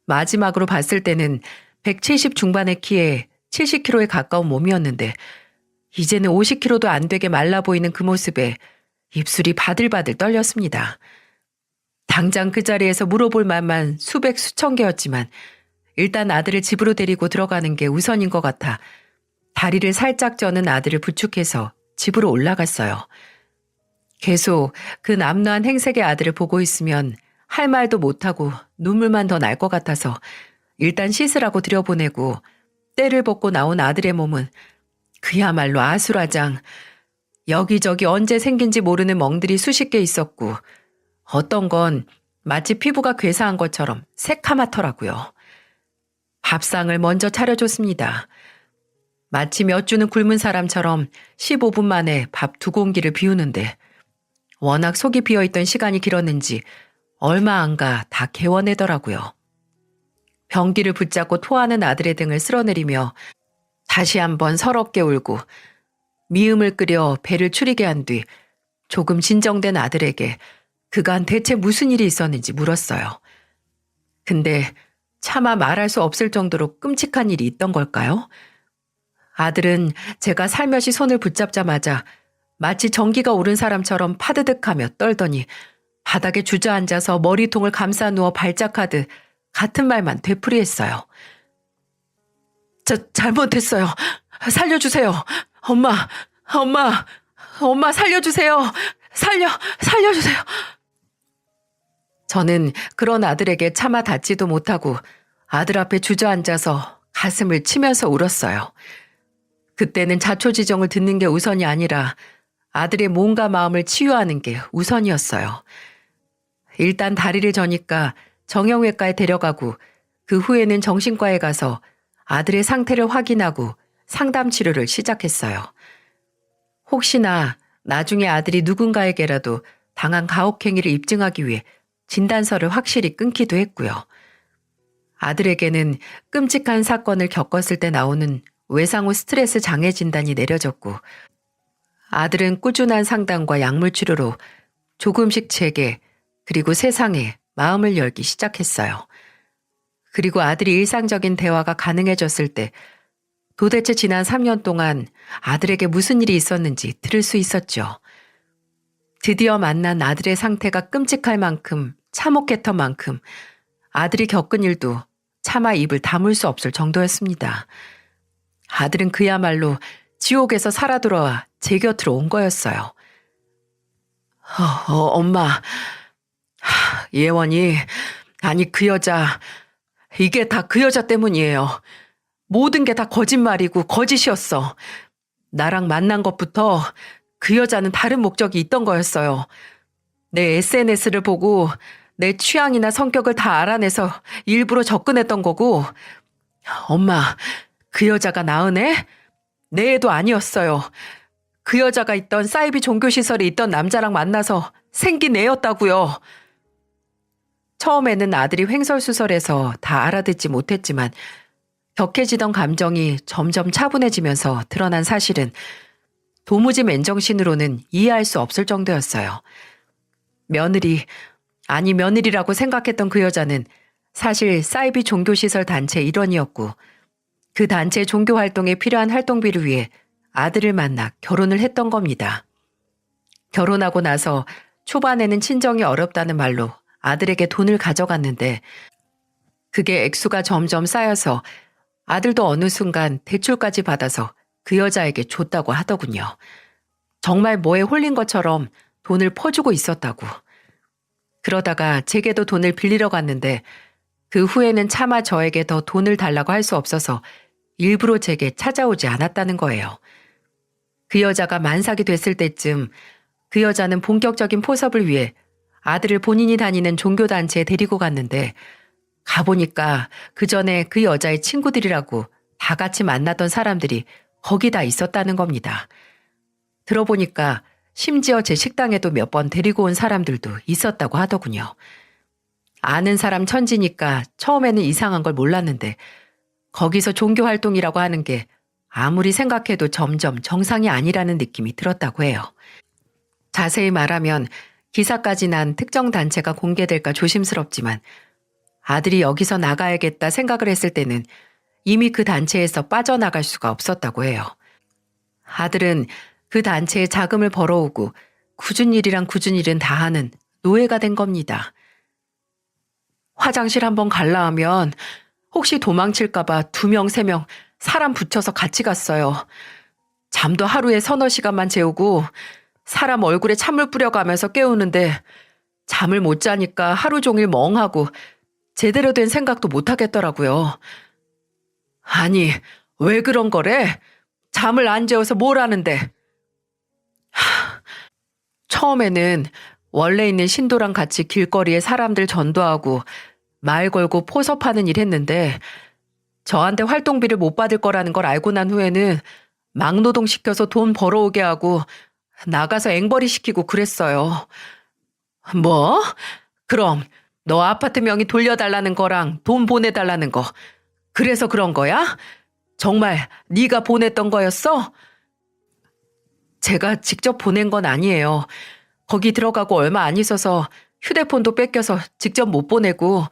마지막으로 봤을 때는 170 중반의 키에 70kg에 가까운 몸이었는데 이제는 50kg도 안 되게 말라 보이는 그 모습에 입술이 바들바들 떨렸습니다. 당장 그 자리에서 물어볼 말만 수백 수천 개였지만 일단 아들을 집으로 데리고 들어가는 게 우선인 것 같아 다리를 살짝 저는 아들을 부축해서 집으로 올라갔어요. 계속 그 남루한 행색의 아들을 보고 있으면 할 말도 못하고 눈물만 더 날 것 같아서 일단 씻으라고 들여보내고 때를 벗고 나온 아들의 몸은 그야말로 아수라장. 여기저기 언제 생긴지 모르는 멍들이 수십 개 있었고 어떤 건 마치 피부가 괴사한 것처럼 새카맣더라고요. 밥상을 먼저 차려줬습니다. 마치 몇 주는 굶은 사람처럼 15분 만에 밥 2공기를 비우는데 워낙 속이 비어있던 시간이 길었는지 얼마 안 가 다 개워내더라고요. 변기를 붙잡고 토하는 아들의 등을 쓸어내리며 다시 한번 서럽게 울고 미음을 끓여 배를 추리게 한 뒤 조금 진정된 아들에게 그간 대체 무슨 일이 있었는지 물었어요. 근데 차마 말할 수 없을 정도로 끔찍한 일이 있던 걸까요? 아들은 제가 살며시 손을 붙잡자마자 마치 전기가 오른 사람처럼 파드득하며 떨더니 바닥에 주저앉아서 머리통을 감싸 누워 발작하듯 같은 말만 되풀이했어요. 잘못했어요. 살려주세요. 엄마 살려주세요. 살려주세요. 저는 그런 아들에게 차마 닿지도 못하고 아들 앞에 주저앉아서 가슴을 치면서 울었어요. 그때는 자초지종을 듣는 게 우선이 아니라 아들의 몸과 마음을 치유하는 게 우선이었어요. 일단 다리를 저니까 정형외과에 데려가고 그 후에는 정신과에 가서 아들의 상태를 확인하고 상담 치료를 시작했어요. 혹시나 나중에 아들이 누군가에게라도 당한 가혹행위를 입증하기 위해 진단서를 확실히 끊기도 했고요. 아들에게는 끔찍한 사건을 겪었을 때 나오는 외상 후 스트레스 장애 진단이 내려졌고 아들은 꾸준한 상담과 약물 치료로 조금씩 제게 그리고 세상에 마음을 열기 시작했어요. 그리고 아들이 일상적인 대화가 가능해졌을 때 도대체 지난 3년 동안 아들에게 무슨 일이 있었는지 들을 수 있었죠. 드디어 만난 아들의 상태가 끔찍할 만큼 참혹했던 만큼 아들이 겪은 일도 차마 입을 다물 수 없을 정도였습니다. 아들은 그야말로 지옥에서 살아 돌아와 제 곁으로 온 거였어요. 엄마, 예원이, 아니 그 여자, 이게 다 그 여자 때문이에요. 모든 게 다 거짓말이고 거짓이었어. 나랑 만난 것부터 그 여자는 다른 목적이 있던 거였어요. 내 SNS를 보고 내 취향이나 성격을 다 알아내서 일부러 접근했던 거고, 엄마, 그 여자가 나으네? 내 애도 아니었어요. 그 여자가 있던 사이비 종교시설에 있던 남자랑 만나서 생긴 애였다고요. 처음에는 아들이 횡설수설해서 다 알아듣지 못했지만 격해지던 감정이 점점 차분해지면서 드러난 사실은 도무지 맨정신으로는 이해할 수 없을 정도였어요. 며느리라고 생각했던 그 여자는 사실 사이비 종교시설 단체 일원이었고 그 단체 종교활동에 필요한 활동비를 위해 아들을 만나 결혼을 했던 겁니다. 결혼하고 나서 초반에는 친정이 어렵다는 말로 아들에게 돈을 가져갔는데 그게 액수가 점점 쌓여서 아들도 어느 순간 대출까지 받아서 그 여자에게 줬다고 하더군요. 정말 뭐에 홀린 것처럼 돈을 퍼주고 있었다고. 그러다가 제게도 돈을 빌리러 갔는데 그 후에는 차마 저에게 더 돈을 달라고 할 수 없어서 일부러 제게 찾아오지 않았다는 거예요. 그 여자가 만삭이 됐을 때쯤 그 여자는 본격적인 포섭을 위해 아들을 본인이 다니는 종교단체에 데리고 갔는데 가보니까 그 전에 그 여자의 친구들이라고 다 같이 만났던 사람들이 거기 다 있었다는 겁니다. 들어보니까 심지어 제 식당에도 몇 번 데리고 온 사람들도 있었다고 하더군요. 아는 사람 천지니까 처음에는 이상한 걸 몰랐는데 거기서 종교 활동이라고 하는 게 아무리 생각해도 점점 정상이 아니라는 느낌이 들었다고 해요. 자세히 말하면 기사까지 난 특정 단체가 공개될까 조심스럽지만 아들이 여기서 나가야겠다 생각을 했을 때는 이미 그 단체에서 빠져나갈 수가 없었다고 해요. 아들은 그 단체에 자금을 벌어오고 굳은 일이랑 굳은 일은 다 하는 노예가 된 겁니다. 화장실 한번 갈라 하면 혹시 도망칠까봐 2명, 3명 사람 붙여서 같이 갔어요. 잠도 하루에 서너 시간만 재우고 사람 얼굴에 찬물 뿌려가면서 깨우는데 잠을 못 자니까 하루 종일 멍하고 제대로 된 생각도 못 하겠더라고요. 아니, 왜 그런 거래? 잠을 안 재워서 뭘 하는데? 처음에는 원래 있는 신도랑 같이 길거리에 사람들 전도하고 말 걸고 포섭하는 일 했는데 저한테 활동비를 못 받을 거라는 걸 알고 난 후에는 막노동 시켜서 돈 벌어오게 하고 나가서 앵벌이 시키고 그랬어요. 뭐? 그럼 너 아파트 명의 돌려달라는 거랑 돈 보내달라는 거 그래서 그런 거야? 정말 네가 보냈던 거였어? 제가 직접 보낸 건 아니에요. 거기 들어가고 얼마 안 있어서 휴대폰도 뺏겨서 직접 못 보내고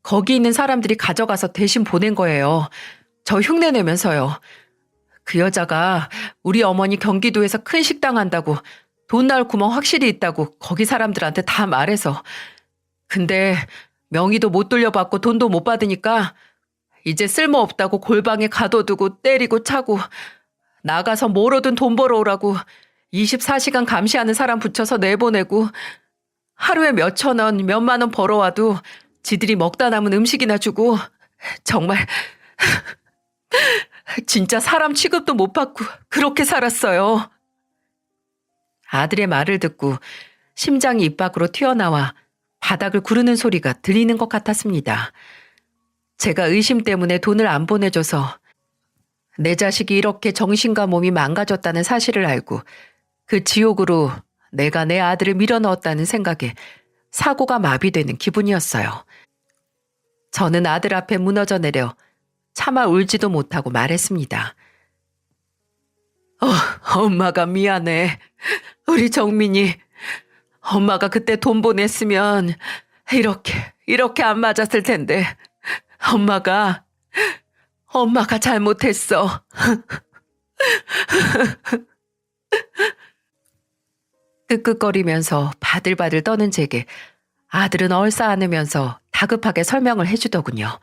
거기 있는 사람들이 가져가서 대신 보낸 거예요. 저 흉내 내면서요. 그 여자가 우리 어머니 경기도에서 큰 식당 한다고 돈 나올 구멍 확실히 있다고 거기 사람들한테 다 말해서. 근데 명의도 못 돌려받고 돈도 못 받으니까 이제 쓸모없다고 골방에 가둬두고 때리고 차고 나가서 뭐로든 돈 벌어오라고 24시간 감시하는 사람 붙여서 내보내고 하루에 몇천 원, 몇만 원 벌어와도 지들이 먹다 남은 음식이나 주고 정말 진짜 사람 취급도 못 받고 그렇게 살았어요. 아들의 말을 듣고 심장이 입 밖으로 튀어나와 바닥을 구르는 소리가 들리는 것 같았습니다. 제가 의심 때문에 돈을 안 보내줘서 내 자식이 이렇게 정신과 몸이 망가졌다는 사실을 알고 그 지옥으로 내가 내 아들을 밀어넣었다는 생각에 사고가 마비되는 기분이었어요. 저는 아들 앞에 무너져 내려 차마 울지도 못하고 말했습니다. 엄마가 미안해. 우리 정민이 엄마가 그때 돈 보냈으면 이렇게 안 맞았을 텐데 엄마가 잘못했어. 끄끄거리면서 바들바들 떠는 제게 아들은 얼싸안으면서 다급하게 설명을 해주더군요.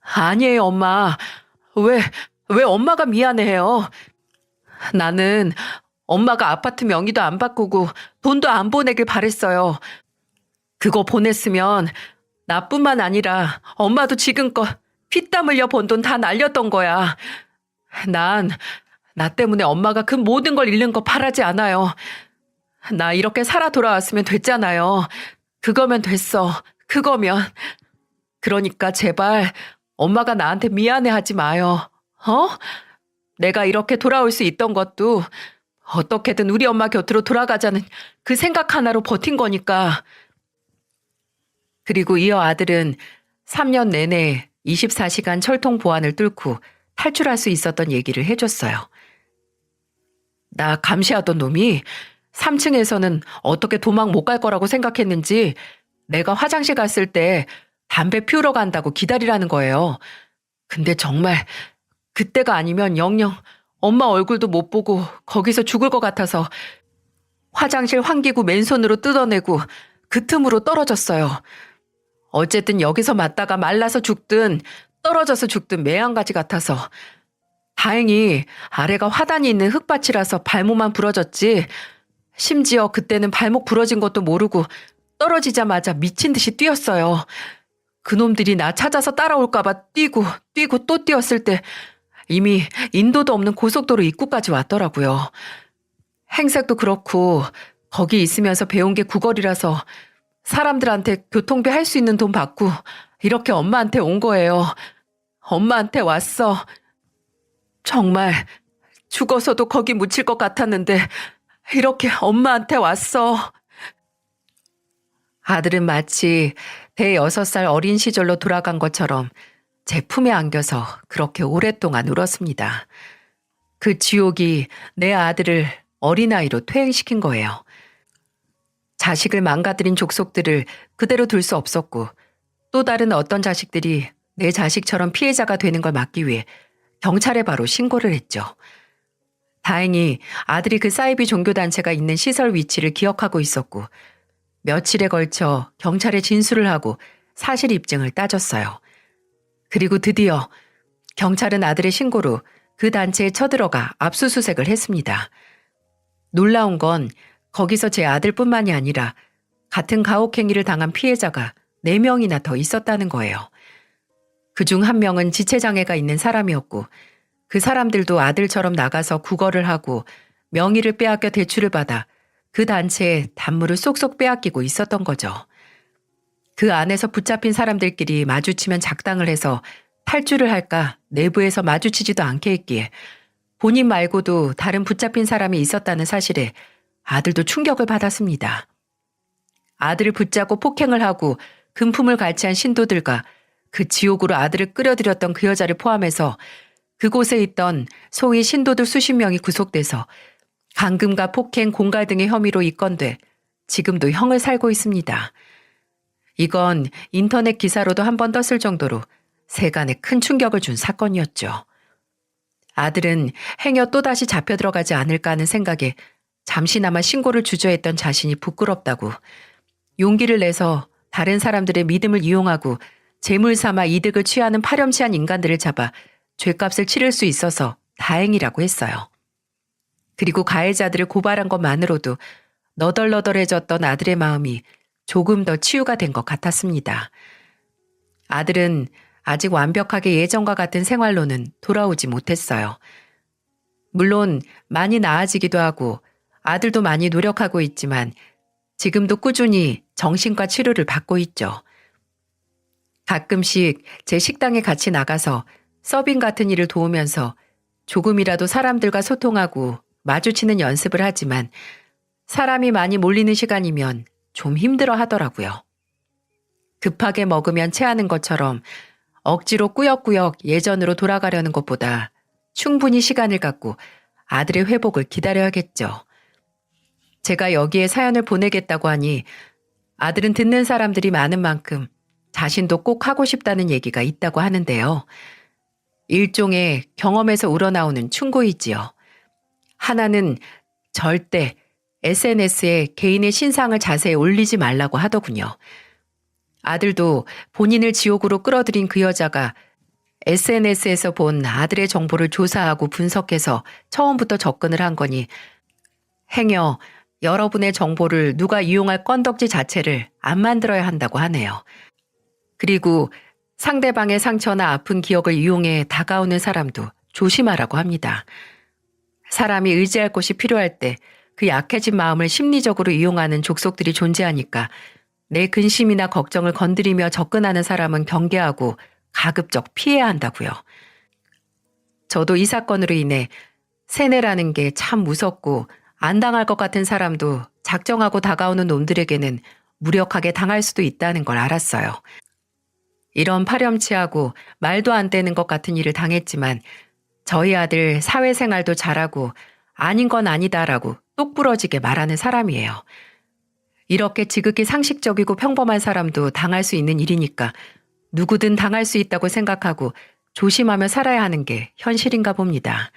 아니에요, 엄마. 왜 엄마가 미안해요. 나는 엄마가 아파트 명의도 안 바꾸고 돈도 안 보내길 바랬어요. 그거 보냈으면 나뿐만 아니라 엄마도 지금껏 피땀 흘려 번 돈 다 날렸던 거야. 나 때문에 엄마가 그 모든 걸 잃는 거 바라지 않아요. 나 이렇게 살아 돌아왔으면 됐잖아요. 그거면 됐어. 그거면. 그러니까 제발 엄마가 나한테 미안해하지 마요. 내가 이렇게 돌아올 수 있던 것도 어떻게든 우리 엄마 곁으로 돌아가자는 그 생각 하나로 버틴 거니까. 그리고 이어 아들은 3년 내내 24시간 철통 보안을 뚫고 탈출할 수 있었던 얘기를 해줬어요. 나 감시하던 놈이 3층에서는 어떻게 도망 못 갈 거라고 생각했는지 내가 화장실 갔을 때 담배 피우러 간다고 기다리라는 거예요. 근데 정말 그때가 아니면 영영 엄마 얼굴도 못 보고 거기서 죽을 것 같아서 화장실 환기구 맨손으로 뜯어내고 그 틈으로 떨어졌어요. 어쨌든 여기서 맞다가 말라서 죽든 떨어져서 죽든 매한가지 같아서 다행히 아래가 화단이 있는 흙밭이라서 발목만 부러졌지 심지어 그때는 발목 부러진 것도 모르고 떨어지자마자 미친 듯이 뛰었어요. 그놈들이 나 찾아서 따라올까봐 뛰고 또 뛰었을 때 이미 인도도 없는 고속도로 입구까지 왔더라고요. 행색도 그렇고 거기 있으면서 배운 게 국어리라서 사람들한테 교통비 할 수 있는 돈 받고 이렇게 엄마한테 온 거예요. 엄마한테 왔어. 정말 죽어서도 거기 묻힐 것 같았는데 이렇게 엄마한테 왔어. 아들은 마치 대 6살 어린 시절로 돌아간 것처럼 제 품에 안겨서 그렇게 오랫동안 울었습니다. 그 지옥이 내 아들을 어린아이로 퇴행시킨 거예요. 자식을 망가뜨린 족속들을 그대로 둘 수 없었고 또 다른 어떤 자식들이 내 자식처럼 피해자가 되는 걸 막기 위해 경찰에 바로 신고를 했죠. 다행히 아들이 그 사이비 종교단체가 있는 시설 위치를 기억하고 있었고 며칠에 걸쳐 경찰에 진술을 하고 사실 입증을 따졌어요. 그리고 드디어 경찰은 아들의 신고로 그 단체에 쳐들어가 압수수색을 했습니다. 놀라운 건 거기서 제 아들뿐만이 아니라 같은 가혹행위를 당한 피해자가 4명이나 더 있었다는 거예요. 그중 1명은 지체장애가 있는 사람이었고 그 사람들도 아들처럼 나가서 국어를 하고 명의를 빼앗겨 대출을 받아 그 단체에 단물을 쏙쏙 빼앗기고 있었던 거죠. 그 안에서 붙잡힌 사람들끼리 마주치면 작당을 해서 탈주를 할까 내부에서 마주치지도 않게 했기에 본인 말고도 다른 붙잡힌 사람이 있었다는 사실에 아들도 충격을 받았습니다. 아들을 붙잡고 폭행을 하고 금품을 갈취한 신도들과 그 지옥으로 아들을 끌어들였던 그 여자를 포함해서 그곳에 있던 소위 신도들 수십 명이 구속돼서 감금과 폭행, 공갈 등의 혐의로 입건돼 지금도 형을 살고 있습니다. 이건 인터넷 기사로도 한 번 떴을 정도로 세간에 큰 충격을 준 사건이었죠. 아들은 행여 또다시 잡혀 들어가지 않을까 하는 생각에 잠시나마 신고를 주저했던 자신이 부끄럽다고 용기를 내서 다른 사람들의 믿음을 이용하고 재물 삼아 이득을 취하는 파렴치한 인간들을 잡아 죗값을 치를 수 있어서 다행이라고 했어요. 그리고 가해자들을 고발한 것만으로도 너덜너덜해졌던 아들의 마음이 조금 더 치유가 된 것 같았습니다. 아들은 아직 완벽하게 예전과 같은 생활로는 돌아오지 못했어요. 물론 많이 나아지기도 하고 아들도 많이 노력하고 있지만 지금도 꾸준히 정신과 치료를 받고 있죠. 가끔씩 제 식당에 같이 나가서 서빙 같은 일을 도우면서 조금이라도 사람들과 소통하고 마주치는 연습을 하지만 사람이 많이 몰리는 시간이면 좀 힘들어 하더라고요. 급하게 먹으면 체하는 것처럼 억지로 꾸역꾸역 예전으로 돌아가려는 것보다 충분히 시간을 갖고 아들의 회복을 기다려야겠죠. 제가 여기에 사연을 보내겠다고 하니 아들은 듣는 사람들이 많은 만큼 자신도 꼭 하고 싶다는 얘기가 있다고 하는데요. 일종의 경험에서 우러나오는 충고이지요. 하나는 절대 SNS에 개인의 신상을 자세히 올리지 말라고 하더군요. 아들도 본인을 지옥으로 끌어들인 그 여자가 SNS에서 본 아들의 정보를 조사하고 분석해서 처음부터 접근을 한 거니 행여 여러분의 정보를 누가 이용할 건덕지 자체를 안 만들어야 한다고 하네요. 그리고 상대방의 상처나 아픈 기억을 이용해 다가오는 사람도 조심하라고 합니다. 사람이 의지할 곳이 필요할 때 그 약해진 마음을 심리적으로 이용하는 족속들이 존재하니까 내 근심이나 걱정을 건드리며 접근하는 사람은 경계하고 가급적 피해야 한다고요. 저도 이 사건으로 인해 세뇌라는 게 참 무섭고 안 당할 것 같은 사람도 작정하고 다가오는 놈들에게는 무력하게 당할 수도 있다는 걸 알았어요. 이런 파렴치하고 말도 안 되는 것 같은 일을 당했지만 저희 아들 사회생활도 잘하고 아닌 건 아니다라고 똑부러지게 말하는 사람이에요. 이렇게 지극히 상식적이고 평범한 사람도 당할 수 있는 일이니까 누구든 당할 수 있다고 생각하고 조심하며 살아야 하는 게 현실인가 봅니다.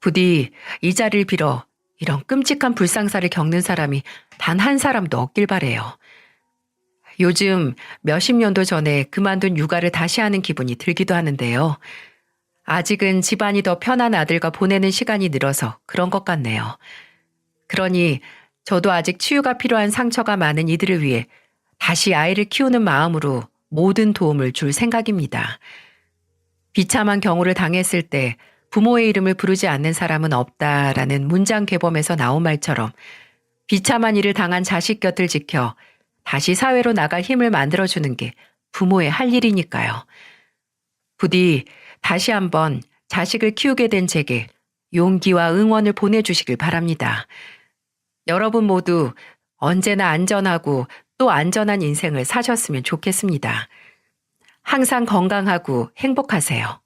부디 이 자리를 빌어 이런 끔찍한 불상사를 겪는 사람이 단 한 사람도 없길 바래요. 요즘 몇십 년도 전에 그만둔 육아를 다시 하는 기분이 들기도 하는데요. 아직은 집안이 더 편한 아들과 보내는 시간이 늘어서 그런 것 같네요. 그러니 저도 아직 치유가 필요한 상처가 많은 이들을 위해 다시 아이를 키우는 마음으로 모든 도움을 줄 생각입니다. 비참한 경우를 당했을 때 부모의 이름을 부르지 않는 사람은 없다라는 문장 개범에서 나온 말처럼 비참한 일을 당한 자식 곁을 지켜 다시 사회로 나갈 힘을 만들어주는 게 부모의 할 일이니까요. 부디 다시 한번 자식을 키우게 된 제게 용기와 응원을 보내주시길 바랍니다. 여러분 모두 언제나 안전하고 또 안전한 인생을 사셨으면 좋겠습니다. 항상 건강하고 행복하세요.